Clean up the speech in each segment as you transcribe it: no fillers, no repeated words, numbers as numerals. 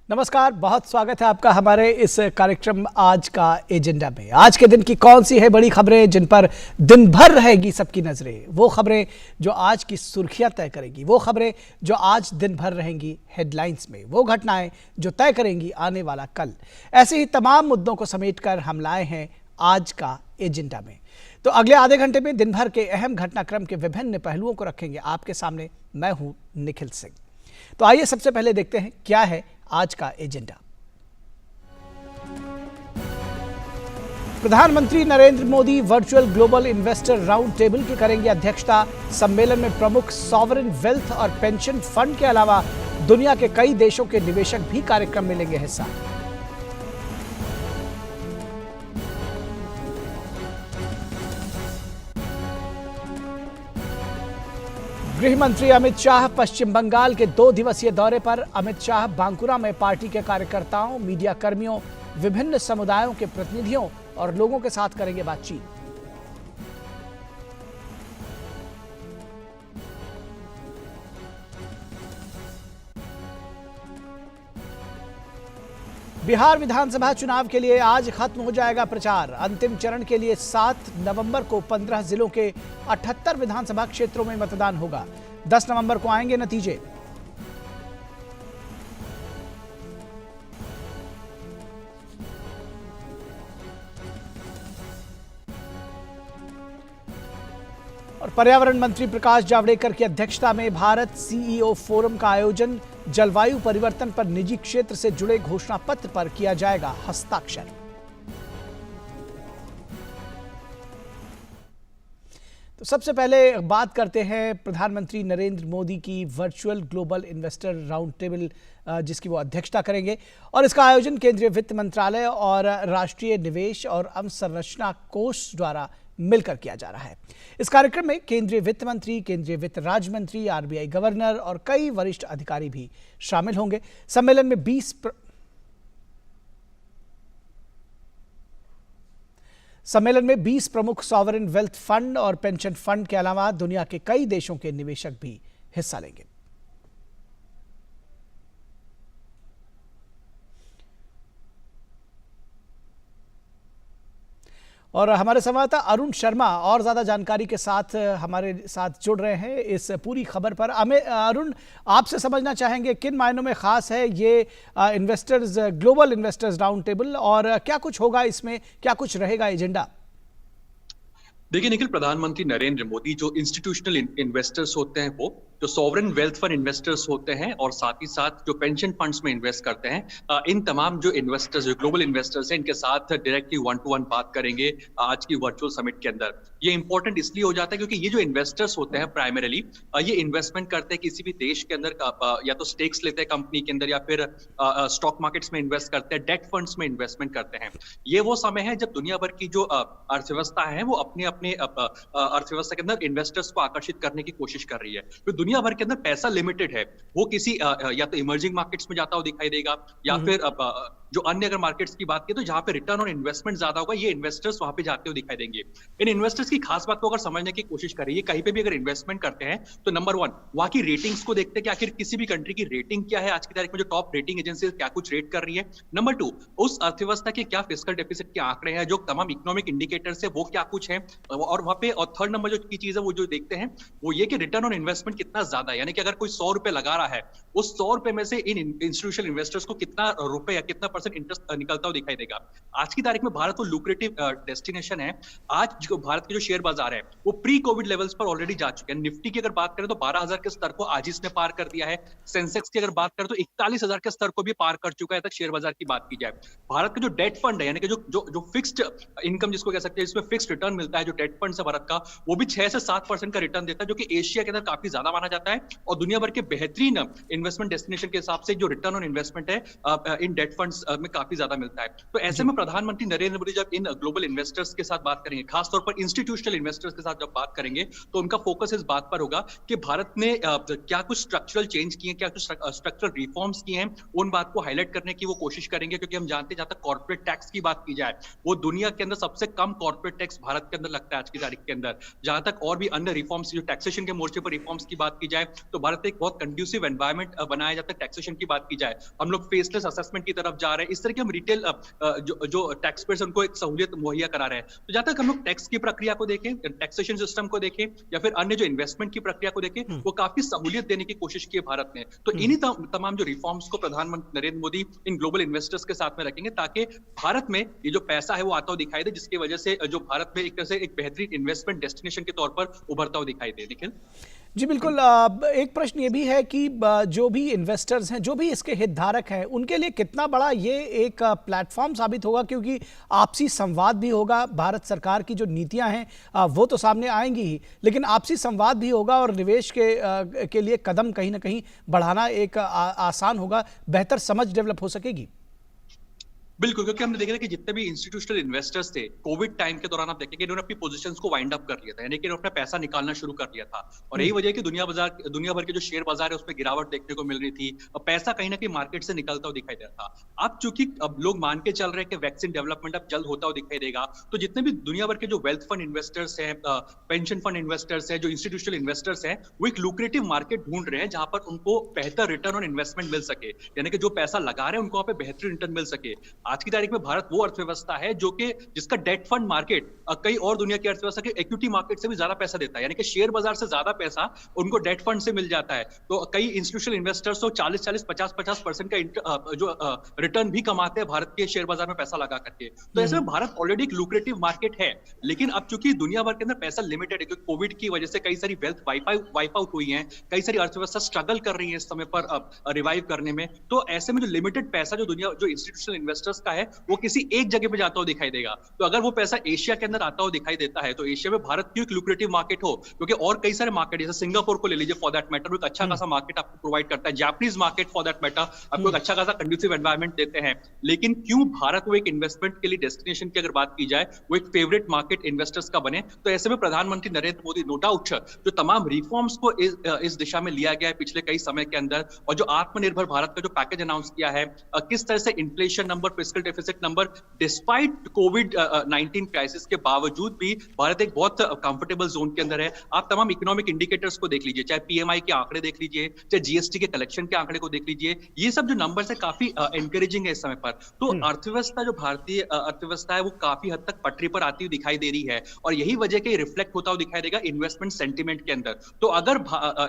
नमस्कार, बहुत स्वागत है आपका हमारे इस कार्यक्रम आज का एजेंडा में। आज के दिन की कौन सी है बड़ी खबरें जिन पर दिन भर रहेगी सबकी नजरें, वो खबरें जो आज की सुर्खियां तय करेंगी, वो खबरें जो आज दिन भर रहेंगी हेडलाइंस में, वो घटनाएं जो तय करेंगी आने वाला कल। ऐसे ही तमाम मुद्दों को समेटकर हम लाए हैं आज का एजेंडा में। तो अगले आधे घंटे में दिन भर के अहम घटनाक्रम के विभिन्न पहलुओं को रखेंगे आपके सामने। मैं हूं निखिल सिंह। तो आइए सबसे पहले देखते हैं क्या है आज का एजेंडा। प्रधानमंत्री Narendra Modi virtual global investor round table की करेंगे अध्यक्षता। सम्मेलन में प्रमुख सॉवरेन वेल्थ और पेंशन फंड के अलावा दुनिया के कई देशों के निवेशक भी कार्यक्रम में लेंगे हिस्सा। गृह मंत्री अमित शाह पश्चिम बंगाल के 2 दिवसीय दौरे पर। अमित शाह बांकुरा में पार्टी के कार्यकर्ताओं, मीडिया कर्मियों, विभिन्न समुदायों के प्रतिनिधियों और लोगों के साथ करेंगे बातचीत। बिहार विधानसभा चुनाव के लिए आज खत्म हो जाएगा प्रचार। अंतिम चरण के लिए 7 नवंबर को 15 जिलों के 78 विधानसभा क्षेत्रों में मतदान होगा। 10 नवंबर को आएंगे नतीजे। और पर्यावरण मंत्री प्रकाश जावड़ेकर की अध्यक्षता में भारत सीईओ फोरम का आयोजन। जलवायु परिवर्तन पर निजी क्षेत्र से जुड़े घोषणा पत्र पर किया जाएगा हस्ताक्षर। तो सबसे पहले बात करते हैं प्रधानमंत्री नरेंद्र मोदी की virtual global investor round table जिसकी वो अध्यक्षता करेंगे। और इसका आयोजन केंद्रीय वित्त मंत्रालय और राष्ट्रीय निवेश और अवसंरचना कोष द्वारा मिलकर किया जा रहा है। इस कार्यक्रम में केंद्रीय वित्त मंत्री, केंद्रीय वित्त राज्य मंत्री, आरबीआई गवर्नर और कई वरिष्ठ अधिकारी भी शामिल होंगे। सम्मेलन में 20 प्रमुख सॉवरेन वेल्थ फंड और पेंशन फंड के अलावा दुनिया के कई देशों के निवेशक भी हिस्सा लेंगे। और हमारे संवाददाता अरुण शर्मा और ज्यादा जानकारी के साथ हमारे साथ जुड़ रहे हैं इस पूरी खबर पर। अरुण, आपसे समझना चाहेंगे किन मायनों में खास है ये ग्लोबल इन्वेस्टर्स राउंड टेबल और क्या कुछ होगा इसमें, क्या कुछ रहेगा एजेंडा? देखिए निखिल, प्रधानमंत्री नरेंद्र मोदी जो इंस्टीट्यूशनल इन्वेस्टर्स होते हैं, वो जो सॉवरेन वेल्थ फंड इन्वेस्टर्स होते हैं और साथ ही साथ जो पेंशन फंड्स में इन्वेस्ट करते हैं, इन तमाम जो इन्वेस्टर्स, जो ग्लोबल इन्वेस्टर्स हैं, इनके साथ डायरेक्टली 1-to-1 बात करेंगे आज की वर्चुअल समिट के अंदर। ये इंपॉर्टेंट इसलिए हो जाता है क्योंकि ये जो इन्वेस्टर्स होते हैं प्राइमरीली ये इन्वेस्टमेंट करते हैं किसी भी देश के अंदर, या तो स्टेक्स लेते हैं कंपनी के अंदर या फिर स्टॉक मार्केट्स में इन्वेस्ट करते हैं, डेट फंड्स में इन्वेस्टमेंट करते हैं। ये वो समय है जब दुनिया भर की जो अर्थव्यवस्था है वो अपने अर्थव्यवस्था के अंदर इन्वेस्टर्स को आकर्षित करने की कोशिश कर रही है। तो दुनिया भर के अंदर पैसा लिमिटेड है, वो किसी या तो इमर्जिंग मार्केट्स में जाता हुआ दिखाई देगा या फिर जो अन्य अगर मार्केट्स की बात की तो जहां पे रिटर्न ऑन इन्वेस्टमेंट ज्यादा होगा, ये इन्वेस्टर्स वहां पे जाते हुए दिखाई देंगे। इन इन्वेस्टर्स की खास बात को अगर समझने की कोशिश करिए, कहीं पे भी अगर इन्वेस्टमेंट करते हैं तो नंबर 1 वहां की रेटिंग्स को देखते हैं कि आखिर किसी भी कंट्री की रेटिंग क्या है, आज की तारीख में जो टॉप रेटिंग एजेंसी क्या कुछ रेट कर रही है। नंबर 2, उस अर्थव्यवस्था के क्या फिस्कल डेफिसिट के आंकड़े हैं, जो तमाम इकोनॉमिक इंडिकेटर्स है वो क्या कुछ है। और वहां पे और थर्ड नंबर जो की चीज है वो जो देखते हैं वो ये कि रिटर्न ऑन इन्वेस्टमेंट कितना ज्यादा है, यानी कि अगर कोई 100 रुपए लगा रहा है, उस 100 रुपए में से इन इंस्टीट्यूशनल इन्वेस्टर्स को कितना रुपए या कितना परसेंट इंटरेस्ट निकलता हुआ दिखाई देगा। आज की तारीख में भारत वो लुक्रेटिव डेस्टिनेशन है। आज जो भारत के जो शेयर बाजार है वो प्री कोविड लेवल्स पर ऑलरेडी जा चुके हैं। निफ्टी की अगर बात करें तो 12,000 के स्तर को आज इसने पार कर दिया है। सेंसेक्स की अगर बात करें तो 41,000 के स्तर को भी पार कर चुका है तक शेयर बाजार की बात की जाए। भारत का जो डेट फंड है, यानी कि जो फिक्स्ड इनकम जिसको कह सकते हैं, इसमें फिक्स्ड रिटर्न मिलता है जो डेट फंड से भारत का, वो भी 6 से 7% का रिटर्न देता है, जो कि एशिया के अंदर काफी ज्यादा माना जाता है। और दुनिया भर के बेहतरीन इन्वेस्टमेंट डेस्टिनेशन के हिसाब से जो रिटर्न ऑन इन्वेस्टमेंट है इन डेट फंड्स में काफी ज्यादा मिलता है। तो ऐसे में प्रधानमंत्री नरेंद्र मोदी जब इन ग्लोबल इन्वेस्टर्स के साथ बात करेंगे, खासतौर पर इंस्टीट्यूशनल इन्वेस्टर्स के साथ जब बात करेंगे, तो उनका फोकस इस बात पर होगा कि भारत ने क्या कुछ स्ट्रक्चरल चेंज किए, क्या कुछ स्ट्रक्चरल रिफॉर्म्स किए हैं, उन बात को हाईलाइट करने की वो कोशिश करेंगे। क्योंकि हम जानते हैं जहां तक कॉर्पोरेट टैक्स की बात की जाए, वो दुनिया के अंदर सबसे कम कॉर्पोरेट टैक्स भारत के अंदर लगता है आज की तारीख के अंदर। जहां तक और भी अन्य रिफॉर्म्स, जो टैक्सेशन के मोर्चे पर रिफॉर्म्स की बात की जाए, तो भारत एक बहुत कंड्यूसिव एनवायरमेंट बनाया जाता है। टैक्सेशन की बात की जाए, हम लोग फेसलेस असेसमेंट की तरफ जा रहे हैं। इस तरह के हम रिटेल जो टैक्स पेयर्स उनको एक सहूलियत मुहैया करा रहे हैं। तो जहां तक हम लोग टैक्स की प्रक्रिया को देखें, टैक्सेशन सिस्टम को देखें, या फिर अन्य जो इन्वेस्टमेंट की प्रक्रिया को देखें, वो काफी सहूलियत देने की कोशिश की है भारत ने। तो इन्हीं तमाम जो रिफॉर्म्स को प्रधानमंत्री Narendra Modi in global investors के साथ में रखेंगे, ताकि भारत में ये जो पैसा है वो आता हुआ दिखाई दे, जिसकी वजह से जो भारत में एक तरह से एक बेहतरीन इन्वेस्टमेंट डेस्टिनेशन के तौर पर उभरता हुआ दिखाई दे। निखिल जी बिल्कुल। एक प्रश्न ये भी है कि जो भी इन्वेस्टर्स हैं, जो भी इसके हितधारक हैं, उनके लिए कितना बड़ा ये एक प्लेटफॉर्म साबित होगा, क्योंकि आपसी संवाद भी होगा। भारत सरकार की जो नीतियां हैं वो तो सामने आएंगी ही, लेकिन आपसी संवाद भी होगा और निवेश के लिए कदम कहीं ना कहीं बढ़ाना एक आसान होगा, बेहतर समझ डेवलप हो सकेगी। बिल्कुल, क्योंकि हमने देखा कि जितने भी इंस्टीट्यूशनल इन्वेस्टर्स थे कोविड टाइम के दौरान, आप देखेंगे इन्होंने अपनी पोजीशंस को वाइंड अप कर लिया था, यानी कि इन्होंने अपना पैसा निकालना शुरू कर दिया था। और यही वजह है कि दुनिया भर के जो शेयर बाजार है उसमें गिरावट देखने को मिल रही थी और पैसा कहीं ना कहीं मार्केट से निकलता हुआ दिखाई दे रहा था। अब चूंकि अब लोग मान के चल रहे हैं कि वैक्सीन डेवलपमेंट अब जल्द होता हुआ दिखाई देगा, तो जितने भी दुनिया भर के जो वेल्थ फंड इन्वेस्टर्स हैं, पेंशन फंड इन्वेस्टर्स हैं, जो इंस्टीट्यूशनल इन्वेस्टर्स हैं, वो एक लुक्रेटिव मार्केट ढूंढ रहे हैं जहां पर उनको बेहतर रिटर्न ऑन इन्वेस्टमेंट मिल सके, यानी कि जो पैसा लगा रहे हैं उनको वहां पे बेहतर रिटर्न मिल सके। आज की तारीख में भारत वो अर्थव्यवस्था है जो कि जिसका डेट फंड मार्केट कई और दुनिया की अर्थव्यवस्था के इक्विटी मार्केट से भी ज्यादा पैसा देता है, यानी कि शेयर बाजार से ज्यादा पैसा उनको डेट फंड से मिल जाता है। तो कई इंस्टीट्यूशनल इन्वेस्टर्स तो 40-40, 50-50% का जो रिटर्न भी कमाते हैं भारत के शेयर बाजार में पैसा लगा करके। तो ऐसे में भारत ऑलरेडी एक लुक्रेटिव मार्केट है, लेकिन अब चूंकि दुनिया भर के अंदर पैसा लिमिटेड है, क्योंकि कोविड की वजह से कई सारी वेल्थ वाइप आउट हुई है, कई सारी अर्थव्यवस्था स्ट्रगल कर रही है इस समय पर रिवाइव करने में। तो ऐसे में जो लिमिटेड पैसा जो इंस्टीट्यूशनल इन्वेस्टर्स का है, वो किसी एक जगह पे जाता हुआ दिखाई देगा। तो अगर वो पैसा एशिया के अंदर आता हुआ दिखाई देता है, तो एशिया में भारत क्यों एक लुक्रेटिव मार्केट हो, क्योंकि और कई सारे मार्केट, जैसे सिंगापुर को ले लीजिए फॉर दैट मैटर, एक अच्छा खासा मार्केट आपको प्रोवाइड करता है। Japanese market for that matter आपको एक अच्छा खासा कंड्यूसिव एनवायरनमेंट देते हैं। लेकिन क्यों भारत वो एक इन्वेस्टमेंट के लिए डेस्टिनेशन की अगर बात की जाए, वो एक फेवरेट मार्केट इन्वेस्टर्स का बने? तो ऐसे में प्रधानमंत्री नरेंद्र मोदी नो डाउट जो तमाम रिफॉर्म्स को इस दिशा में लिया गया है पिछले कई समय के अंदर, और जो आत्मनिर्भर भारत का जो पैकेज अनाउंस किया है, किस तरह से inflation number, fiscal deficit number, despite कोविड-19 क्राइसिस के बावजूद भी भारत एक बहुत कंफर्टेबल जोन के अंदर है। आप तमाम इकोनॉमिक इंडिकेटर्स को देख लीजिए, चाहे पीएमआई के आंकड़े देख लीजिए, चाहे जीएसटी के कलेक्शन के आंकड़े को देख लीजिए, ये सब जो नंबर्स है काफी एनकरेजिंग है इस समय पर। तो अर्थव्यवस्था, जो भारतीय अर्थव्यवस्था है, वो काफी हद तक पटरी पर आती हुई दिखाई दे रही है, और यही वजह के रिफ्लेक्ट होता हुआ दिखाई देगा इन्वेस्टमेंट सेंटिमेंट के अंदर। तो अगर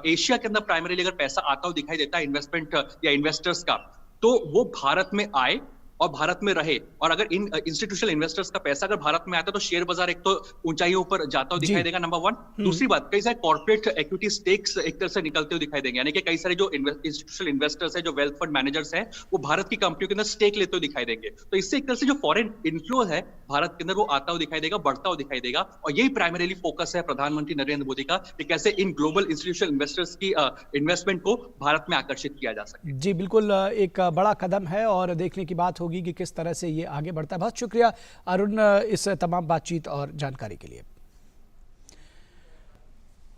एशिया के अंदर प्राइमरीली अगर पैसा आता हुआ दिखाई देता है इन्वेस्टमेंट या इन्वेस्टर्स का, तो वो भारत में आए और भारत में रहे। और अगर इन इंस्टीट्यूशनल इन्वेस्टर्स का पैसा अगर भारत में आता है, तो शेयर बाजार एक तो ऊंचाइयों पर जाता हुआ दिखाई देगा, नंबर 1। दूसरी बात, कई सारे कॉर्पोरेट इक्विटी स्टेक्स एक तरह से निकलते हुए दिखाई देंगे, यानी कि कई सारे जो इंस्टीट्यूशनल इन्वेस्टर्स हैं, जो वेल्थ फंड मैनेजर्स हैं, वो भारत की कंपनियों के अंदर स्टेक लेते हुए दिखाई देंगे। तो इससे एक तरह से जो फॉरेन इन्फ्लो है भारत के अंदर, वो आता हुआ दिखाई देगा, बढ़ता हुआ दिखाई देगा। और यही प्राइमरीली फोकस है प्रधानमंत्री नरेंद्र मोदी का, कि कैसे इन ग्लोबल इंस्टीट्यूशनल इन्वेस्टर्स की इन्वेस्टमेंट को भारत में आकर्षित किया जा सके। जी बिल्कुल, एक बड़ा कदम है और देखने की बात होगी कि किस तरह से ये आगे बढ़ता है। बहुत शुक्रिया अरुण इस तमाम बातचीत और जानकारी के लिए।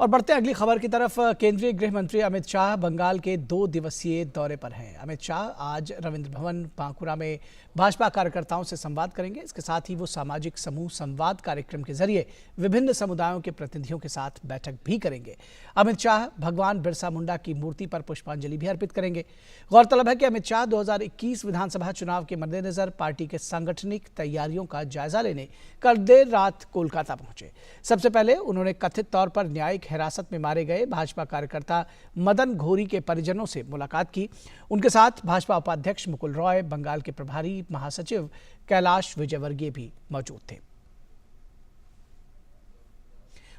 और बढ़ते हैं अगली खबर की तरफ। केंद्रीय गृह मंत्री अमित शाह बंगाल के 2 दिवसीय दौरे पर हैं। अमित शाह आज रविंद्र भवन बांकुरा में भाजपा कार्यकर्ताओं से संवाद करेंगे। इसके साथ ही वो सामाजिक समूह संवाद कार्यक्रम के जरिए विभिन्न समुदायों के प्रतिनिधियों के साथ बैठक भी करेंगे। अमित शाह भगवान बिरसा मुंडा की मूर्ति पर पुष्पांजलि भी अर्पित करेंगे। गौरतलब है कि अमित शाह 2021 विधानसभा चुनाव के मद्देनजर पार्टी के सांगठनिक तैयारियों का जायजा लेने कल देर रात कोलकाता पहुंचे। सबसे पहले उन्होंने कथित तौर पर न्यायिक हिरासत में मारे गए भाजपा कार्यकर्ता मदन घोरी के परिजनों से मुलाकात की। उनके साथ भाजपा उपाध्यक्ष मुकुल रॉय, बंगाल के प्रभारी महासचिव कैलाश विजयवर्गीय भी मौजूद थे।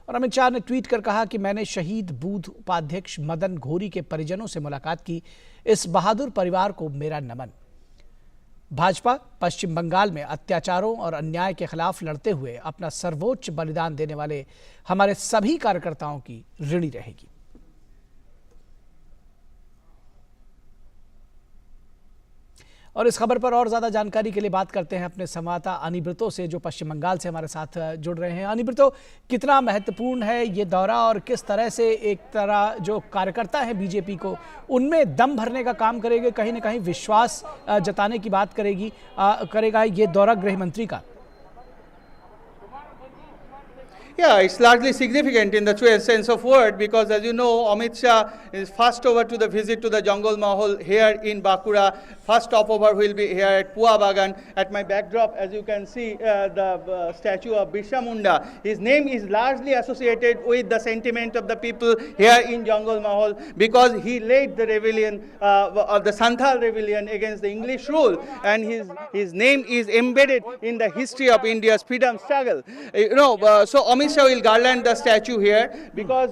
और अमित शाह ने ट्वीट कर कहा कि मैंने शहीद बूथ उपाध्यक्ष मदन घोरी के परिजनों से मुलाकात की। इस बहादुर परिवार को मेरा नमन। भाजपा पश्चिम बंगाल में अत्याचारों और अन्याय के खिलाफ लड़ते हुए अपना सर्वोच्च बलिदान देने वाले हमारे सभी कार्यकर्ताओं की ऋणी रहेगी। और इस खबर पर और ज़्यादा जानकारी के लिए बात करते हैं अपने संवाददाता अनिब्रतो से, जो पश्चिम बंगाल से हमारे साथ जुड़ रहे हैं। अनिब्रतो, कितना महत्वपूर्ण है ये दौरा और किस तरह से एक तरह जो कार्यकर्ता है बीजेपी को उनमें दम भरने का काम करेगी, कहीं ना कहीं विश्वास जताने की बात करेगा ये दौरा गृह मंत्री का? Yeah, it's largely significant in the truest sense of word because, as you know, Amit Shah is first over to the visit to the Jungle Mahal here in Bakura. First stopover will be here at Pua Bagan. At my backdrop, as you can see, the statue of Birsa Munda. His name is largely associated with the sentiment of the people here in Jungle Mahal because he led the rebellion of the Santhal rebellion against the English rule, and his name is embedded in the history of India's freedom struggle. So Amit Shah will garland the statue here because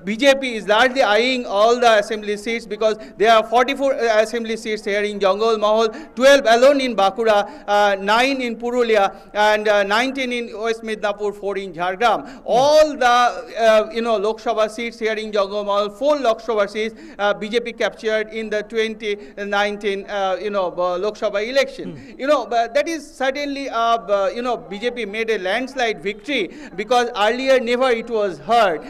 BJP is largely eyeing all the assembly seats because there are 44 assembly seats here in Jungle Mahal, 12 alone in Bakura, 9 in Purulia, and 19 in West Midnapur, 4 in Jhargram. All the Lok Sabha seats here in Jungle Mahal, 4 Lok Sabha seats BJP captured in the 2019 Lok Sabha election. But that is certainly BJP made a landslide victory because earlier never it was heard.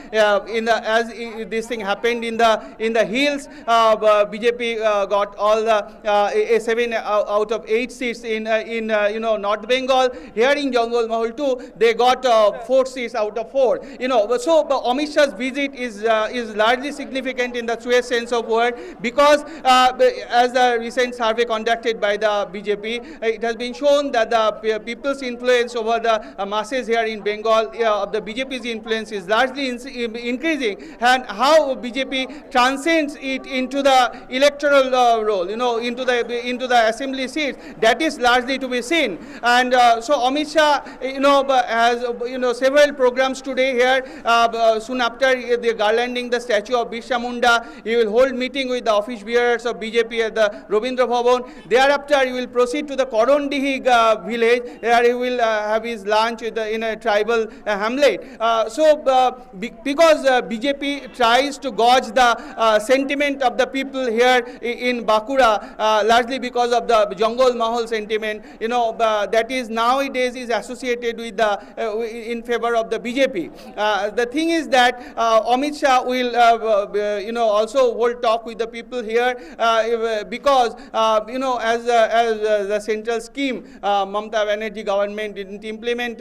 This thing happened in the hills, BJP got all the 7 out of 8 seats in North Bengal. Here in Jungle Mahal too, they got 4 seats out of 4. So Amit Shah's visit is largely significant in the truest sense of word because as the recent survey conducted by the BJP, it has been shown that the people's influence over the masses here in Bengal of the BJP's influence is largely increasing, and how BJP transcends it into the electoral role, into the assembly seats, that is largely to be seen. And so Amit Shah, has several programs today here. Soon after the garlanding the statue of Birsa Munda, he will hold meeting with the office bearers of BJP at the Robindra Bhavan. Thereafter, he will proceed to the Korondihi village. There he will have his lunch in a tribal hamlet. Because BJP tries to gauge the sentiment of the people here in Bakura, largely because of the Jungle Mahal sentiment, that is nowadays is associated with in favor of the BJP. The thing is that Amit Shah will, also hold talk with the people here because, as the central scheme, Mamata Banerjee government didn't implement,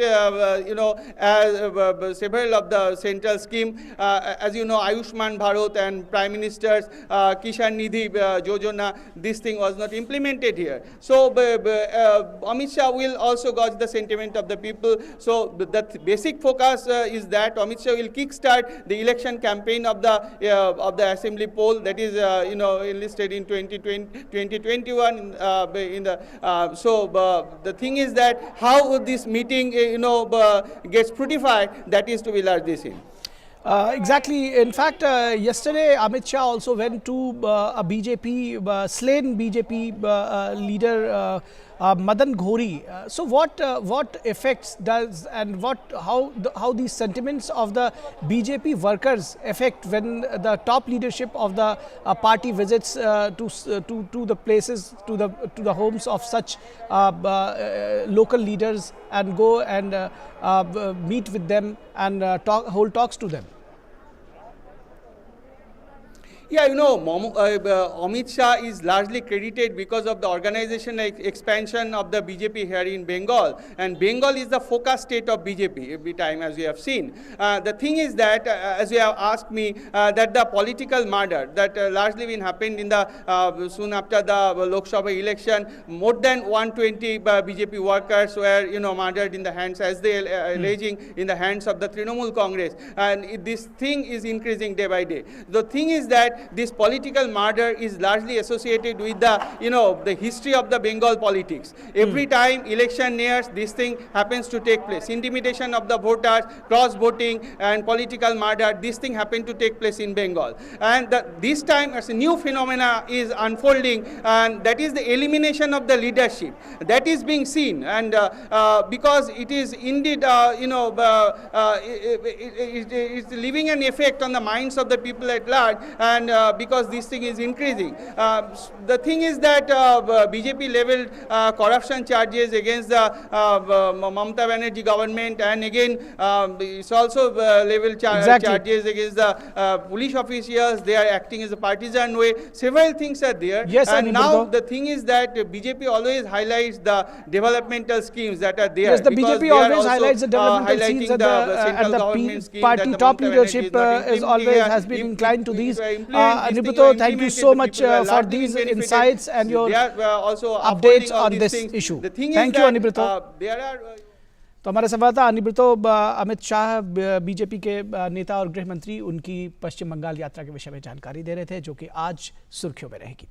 several of the central scheme, as you know, Ayushman Bharat and Prime Minister's Kishan Nidhi Yojana, this thing was not implemented here. So Amit Shah will also gauge the sentiment of the people. So the basic focus is that Amit Shah will kickstart the election campaign of the assembly poll that is enlisted in 2021. The thing is that how this meeting gets fruitified, that is to be largely seen. Exactly. In fact, yesterday Amit Shah also went to a BJP, slain BJP leader Madan Ghori. So what effects does and how these sentiments of the BJP workers affect when the top leadership of the party visits to the places, to the homes of such local leaders and go and meet with them and hold talks to them? Yeah, Amit Shah is largely credited because of the organization expansion of the BJP here in Bengal. And Bengal is the focus state of BJP every time, as we have seen. The thing is that, as you have asked me, that the political murder that largely been happened in the soon after the Lok Sabha election, more than 120 BJP workers were, murdered in the hands, as they alleging, in the hands of the Trinamool Congress. And this thing is increasing day by day. The thing is that this political murder is largely associated with the history of the Bengal politics. Every time election nears, this thing happens to take place. Intimidation of the voters, cross-voting and political murder, this thing happened to take place in Bengal. And this time as a new phenomena is unfolding, and that is the elimination of the leadership. That is being seen, and because it is indeed, it's leaving an effect on the minds of the people at large, and because this thing is increasing. The thing is that BJP leveled corruption charges against the Mamata Banerjee government, and again it's also leveled charges against the police officials. They are acting as a partisan way. Several things are there. Yes, and now Anibrito. the thing is that BJP always highlights the developmental schemes that are there. Yes, the because BJP they are always also, highlights the developmental highlighting schemes, and central the government scheme party that the top Mamata leadership Banerjee is always has been inclined to these. Anibrito, thank you so much for these insights and your updates on this issue. Thank you, Anibrito. तो हमारे संवाददाता अनिब्रतो Amit Shah BJP के नेता और गृह मंत्री उनकी पश्चिम बंगाल यात्रा के विषय में जानकारी दे रहे थे, जो कि आज सुर्खियों में रहेगी।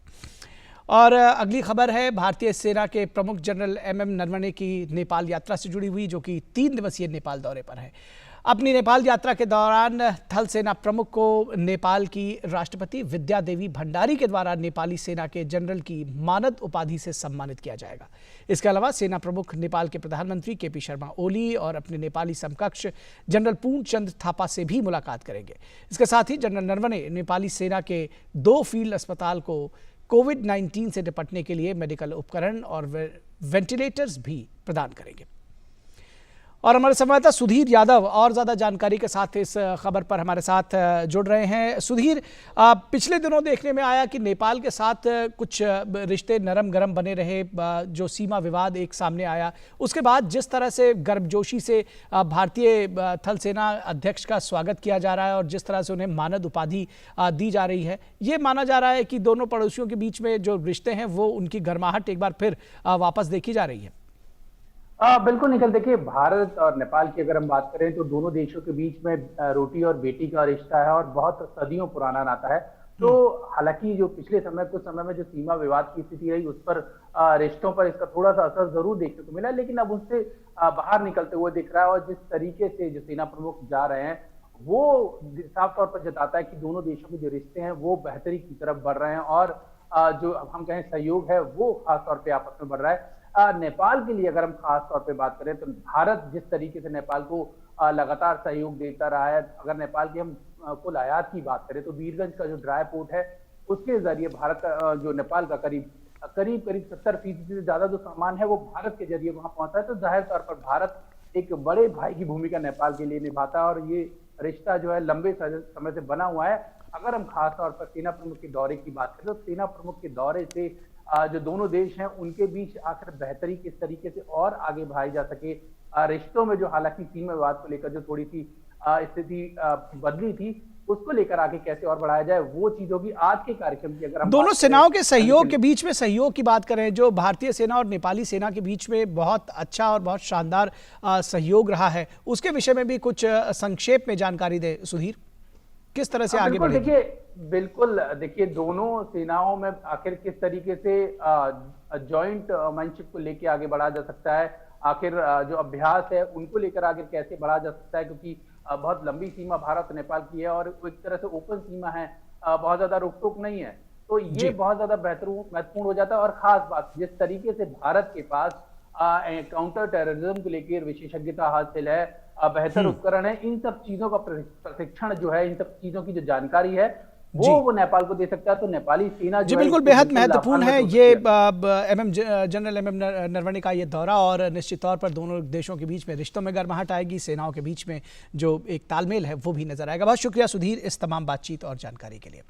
और अगली खबर है भारतीय सेना के प्रमुख जनरल एमएम नरवणे की नेपाल यात्रा से जुड़ी हुई, जो कि 3 दिवसीय नेपाल दौरे पर है। अपनी नेपाल यात्रा के दौरान थल सेना प्रमुख को नेपाल की राष्ट्रपति विद्या देवी भंडारी के द्वारा नेपाली सेना के जनरल की मानद उपाधि से सम्मानित किया जाएगा। इसके अलावा सेना प्रमुख नेपाल के प्रधानमंत्री केपी शर्मा ओली और अपने नेपाली समकक्ष जनरल पूर्णचंद्र थापा से भी मुलाकात करेंगे। इसके साथ ही जनरल नरवणे नेपाली सेना के 2 फील्ड अस्पताल को कोविड-19 से निपटने के लिए मेडिकल उपकरण और वेंटिलेटर्स भी प्रदान करेंगे। और हमारे संवाददाता सुधीर यादव और ज़्यादा जानकारी के साथ इस खबर पर हमारे साथ जुड़ रहे हैं। सुधीर, पिछले दिनों देखने में आया कि नेपाल के साथ कुछ रिश्ते नरम गरम बने रहे, जो सीमा विवाद एक सामने आया, उसके बाद जिस तरह से गर्मजोशी से भारतीय थल सेना अध्यक्ष का स्वागत किया जा रहा है और जिस तरह से उन्हें मानद उपाधि दी जा रही है, ये माना जा रहा है कि दोनों पड़ोसियों के बीच में जो रिश्ते हैं वो उनकी गर्माहट एक बार फिर वापस देखी जा रही है। बिल्कुल निखिल, देखिए भारत और नेपाल की अगर हम बात करें तो दोनों देशों के बीच में रोटी और बेटी का रिश्ता है और बहुत सदियों पुराना नाता है। तो हालांकि जो पिछले कुछ समय में जो सीमा विवाद की स्थिति रही, उस पर रिश्तों पर इसका थोड़ा सा असर जरूर देखने को मिला, लेकिन अब उससे बाहर निकलते हुए दिख रहा है। और जिस तरीके से जो सेना प्रमुख जा रहे हैं वो साफ तौर पर जताता है कि दोनों देशों के जो रिश्ते हैं वो बेहतरी की तरफ बढ़ रहे हैं और जो हम कहें सहयोग है वो खास तौर पर आपस में बढ़ रहा है। नेपाल के लिए अगर हम खास तौर पे बात करें तो भारत जिस तरीके से नेपाल को लगातार सहयोग देता रहा है, अगर नेपाल की हम कुल आयात की बात करें तो वीरगंज का जो ड्राई पोर्ट है उसके जरिए भारत का जो नेपाल का करीब 70% से ज्यादा जो सामान है वो भारत के जरिए वहां पहुंचा है। तो जाहिर तौर पर भारत एक बड़े भाई की भूमिका नेपाल के लिए निभाता है और ये रिश्ता जो है लंबे समय से बना हुआ है। अगर हम खास तौर पर सेना प्रमुख के दौरे की बात करें तो सेना प्रमुख के दौरे से जो दोनों देश हैं उनके बीच आखिर बेहतरी किस तरीके से और आगे बढ़ाई जा सके, रिश्तों में जो हालांकि सीमा विवाद को लेकर जो थोड़ी सी स्थिति बदली थी उसको लेकर आगे कैसे और बढ़ाया जाए, वो चीज होगी आज के कार्यक्रम की। अगर हम दोनों सेनाओं के सहयोग के बीच में सहयोग की बात करें, जो भारतीय सेना और नेपाली सेना के बीच में बहुत अच्छा और बहुत शानदार सहयोग रहा है, उसके विषय में भी कुछ संक्षेप में जानकारी दे सुधीर, किस तरह से आगे बढ़ेगी? बिल्कुल देखिए दोनों सेनाओं में आखिर किस तरीके से जॉइंट मैनशिप को लेकर आगे बढ़ा जा सकता है, आखिर जो अभ्यास है उनको लेकर आगे कैसे बढ़ा जा सकता है, क्योंकि बहुत लंबी सीमा भारत और नेपाल की है और एक तरह से ओपन सीमा है, बहुत ज्यादा रोक टोक नहीं है, तो ये बहुत ज्यादा महत्वपूर्ण हो जाता है। और खास बात जिस तरीके से भारत के पास काउंटर टेररिज्म को लेकर विशेषज्ञता हासिल है, बेहतर उपकरण है, इन सब चीजों का प्रशिक्षण जो है, इन सब चीजों की जो जानकारी है वो नेपाल को दे सकता है। तो नेपाली सेना जी बिल्कुल बेहद महत्वपूर्ण है ये जनरल एमएम नरवणे का ये दौरा, और निश्चित तौर पर दोनों देशों के बीच में रिश्तों में गर्माहट आएगी, सेनाओं के बीच में जो एक तालमेल है वो भी नजर आएगा। बहुत शुक्रिया सुधीर इस तमाम बातचीत और जानकारी के लिए।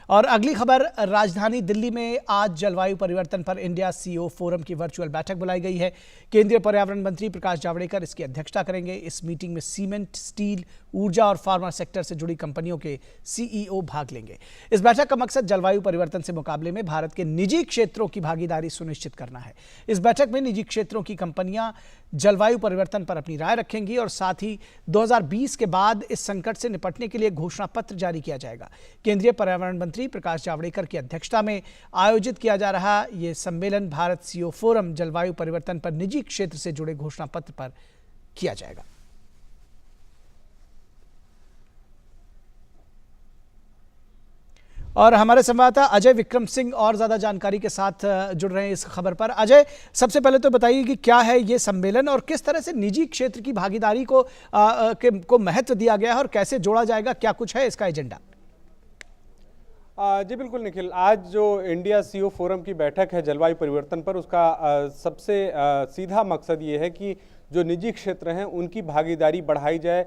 और अगली खबर, राजधानी दिल्ली में आज जलवायु परिवर्तन पर इंडिया सीईओ फोरम की वर्चुअल बैठक बुलाई गई है। केंद्रीय पर्यावरण मंत्री प्रकाश जावड़ेकर इसकी अध्यक्षता करेंगे। इस मीटिंग में सीमेंट, स्टील, ऊर्जा और फार्मा सेक्टर से जुड़ी कंपनियों के सीईओ भाग लेंगे। इस बैठक का मकसद जलवायु परिवर्तन से मुकाबले में भारत के निजी क्षेत्रों की भागीदारी सुनिश्चित करना है। इस बैठक में निजी क्षेत्रों की कंपनियां जलवायु परिवर्तन पर अपनी राय रखेंगी और साथ ही 2020 के बाद इस संकट से निपटने के लिए घोषणा पत्र जारी किया जाएगा। केंद्रीय पर्यावरण मंत्री प्रकाश जावड़ेकर की अध्यक्षता में आयोजित किया जा रहा यह सम्मेलन भारत सीईओ फोरम जलवायु परिवर्तन पर निजी क्षेत्र से जुड़े घोषणा पत्र पर किया जाएगा। और हमारे संवाददाता अजय विक्रम सिंह और ज्यादा जानकारी के साथ जुड़ रहे हैं इस खबर पर। अजय, सबसे पहले तो बताइए कि क्या है ये सम्मेलन और किस तरह से निजी क्षेत्र की भागीदारी को महत्व दिया गया है और कैसे जोड़ा जाएगा, क्या कुछ है इसका एजेंडा? जी बिल्कुल निखिल, आज जो इंडिया सीओ फोरम की बैठक है जलवायु परिवर्तन पर, उसका सबसे सीधा मकसद ये है कि जो निजी क्षेत्र हैं उनकी भागीदारी बढ़ाई जाए।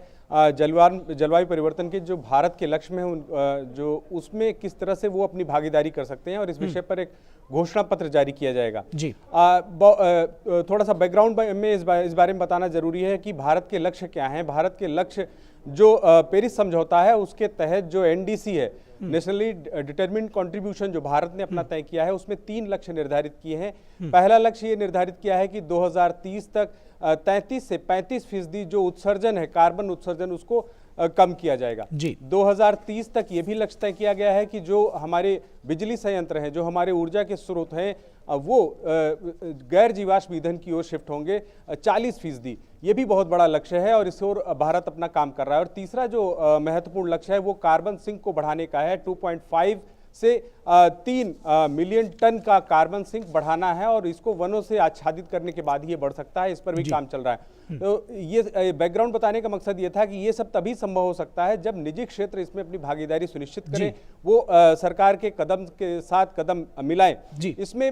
जलवायु परिवर्तन के जो भारत के लक्ष्य में हैं जो उसमें किस तरह से वो अपनी भागीदारी कर सकते हैं, और इस विषय पर एक घोषणा पत्र जारी किया जाएगा। जी थोड़ा सा बैकग्राउंड में इस बारे में बताना जरूरी है कि भारत के लक्ष्य क्या हैं। भारत के लक्ष्य जो पेरिस समझौता है उसके तहत जो एनडीसी है, नेशनली डिटरमिन्ड कंट्रीब्यूशन, जो भारत ने अपना तय किया है, उसमें 3 लक्ष्य निर्धारित किए हैं। पहला लक्ष्य ये निर्धारित किया है कि 2030 तक 33 से 35% जो उत्सर्जन है, कार्बन उत्सर्जन, उसको कम किया जाएगा। जी 2030 तक ये भी लक्ष्य तय किया गया है कि जो हमारे बिजली संयंत्र हैं, जो हमारे ऊर्जा के स्रोत हैं, वो गैर जीवाश्म ईंधन की ओर शिफ्ट होंगे 40%। ये भी बहुत बड़ा लक्ष्य है और इस ओर भारत अपना काम कर रहा है। और तीसरा जो महत्वपूर्ण लक्ष्य है वो कार्बन सिंक को बढ़ाने का है। 2.5 से 3 मिलियन टन का कार्बन सिंक बढ़ाना है, और इसको वनों से आच्छादित करने के बाद ही ये बढ़ सकता है। इस पर भी काम चल रहा है। तो ये बैकग्राउंड बताने का मकसद ये था कि ये सब तभी संभव हो सकता है जब निजी क्षेत्र इसमें अपनी भागीदारी सुनिश्चित करे, वो सरकार के कदम के साथ कदम मिलाए। इसमें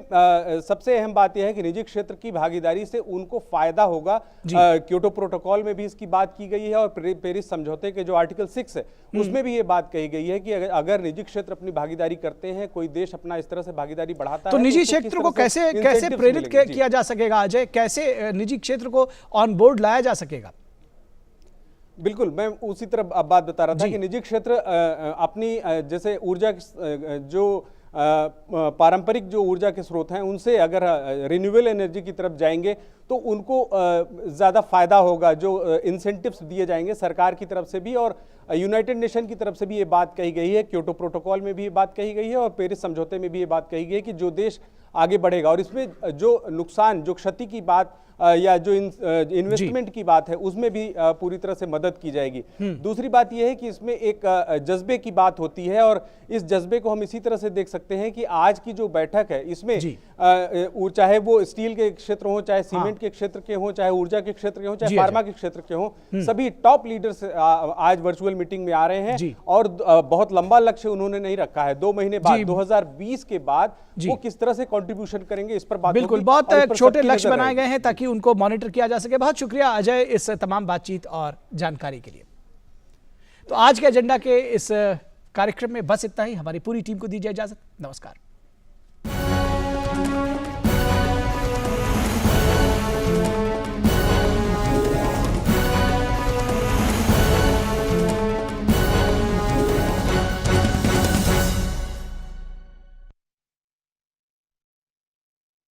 सबसे अहम बात यह है कि निजी क्षेत्र की भागीदारी से उनको फायदा होगा। क्योटो प्रोटोकॉल में भी इसकी बात की गई है, और पेरिस समझौते के जो आर्टिकल 6 है उसमें भी ये बात कही गई है कि अगर निजी क्षेत्र अपनी भागीदारी करते हैं, कोई देश अपना इस तरह से भागीदारी बढ़ाता तो है, निजी क्षेत्र को कैसे प्रेरित किया जा सकेगा अजय? कैसे निजी क्षेत्र को ऑन बोर्ड लाया जा सकेगा? बिल्कुल, मैं उसी तरह अब बात बता रहा था कि निजी क्षेत्र अपनी जैसे ऊर्जा जो पारंपरिक जो ऊर्जा के स्रोत हैं उनसे अगर रिन्यूएबल एनर्जी की तरफ जाएंगे तो उनको ज़्यादा फायदा होगा। जो इंसेंटिव्स दिए जाएंगे सरकार की तरफ से भी, और यूनाइटेड नेशन की तरफ से भी ये बात कही गई है, क्योटो प्रोटोकॉल में भी ये बात कही गई है, और पेरिस समझौते में भी ये बात कही गई है कि जो देश आगे बढ़ेगा और इसमें जो नुकसान, जो क्षति की बात या जो इन्वेस्टमेंट की बात है उसमें भी पूरी तरह से मदद की जाएगी। दूसरी बात यह है कि इसमें एक जज्बे की बात होती है, और इस जज्बे को हम इसी तरह से देख सकते हैं कि आज की जो बैठक है इसमें चाहे वो स्टील के क्षेत्र हो, चाहे सीमेंट के क्षेत्र के हो, चाहे ऊर्जा के क्षेत्र के हो, चाहे फार्मा के क्षेत्र के हो, सभी टॉप लीडर्स आज वर्चुअल मीटिंग में आ रहे हैं। और बहुत लंबा लक्ष्य उन्होंने नहीं रखा है। 2 महीने बाद 2020 के बाद वो किस तरह से कंट्रीब्यूशन करेंगे इस पर बात बिल्कुल, बहुत छोटे लक्ष्य बनाए गए हैं ताकि उनको मॉनिटर किया जा सके। बहुत शुक्रिया अजय इस तमाम बातचीत और जानकारी के लिए। तो आज के एजेंडा के इस कार्यक्रम में बस इतना ही। हमारी पूरी टीम को दीजिए इजाजत। नमस्कार।